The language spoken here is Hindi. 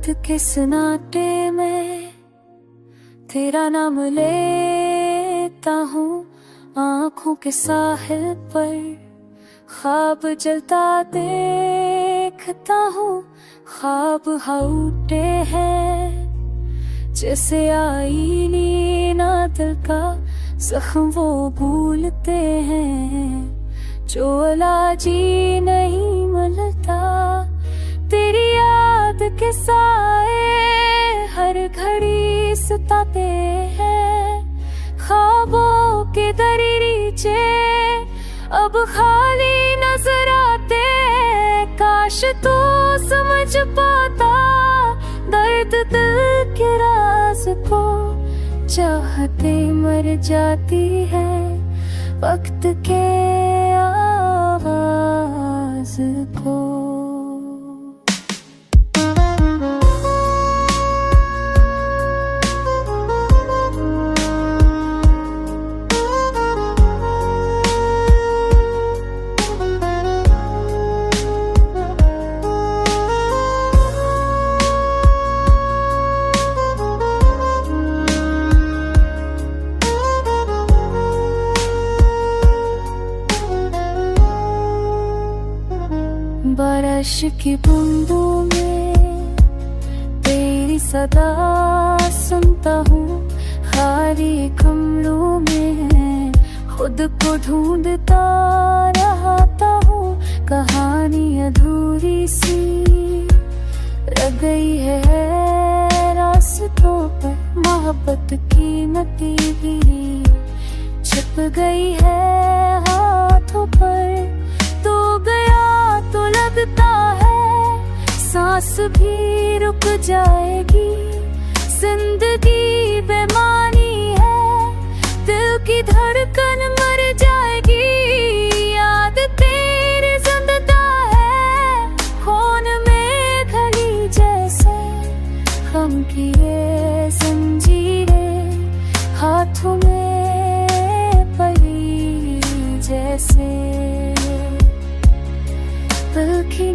के सन्नाटे में तेरा नाम लेता हूँ, आँखों के साहिल पर ख्वाब जलता देखता हूँ। ख्वाब हाउटे हैं जैसे आईनी ना दिल का जख्म वो भूलते हैं जो इलाजी नहीं मिलता। तेरी याद के साए हर घड़ी सताते हैं, ख्वाबों के दरीचे अब खाली नजर आते। काश तू समझ पाता दर्द दिल के राज को, चाहते मर जाती है वक्त के आवाज को। बारिश की बूंदों में तेरी सदा सुनता हूँ, खाली कमरों में खुद को ढूंढता रहता हूँ। कहानी अधूरी सी रह गई है रास्तों पर, मोहब्बत की नतीजी छिप गई है हाथों पर। तू गया तो लगता है सांस भी रुक जाएगी, जिंदगी बेमानी है दिल की धड़कन मर जाएगी। याद तेरी जिंदा है खून में घड़ी जैसे, गम की ये जंजीरें हाथों में पड़ी जैसे। दिल की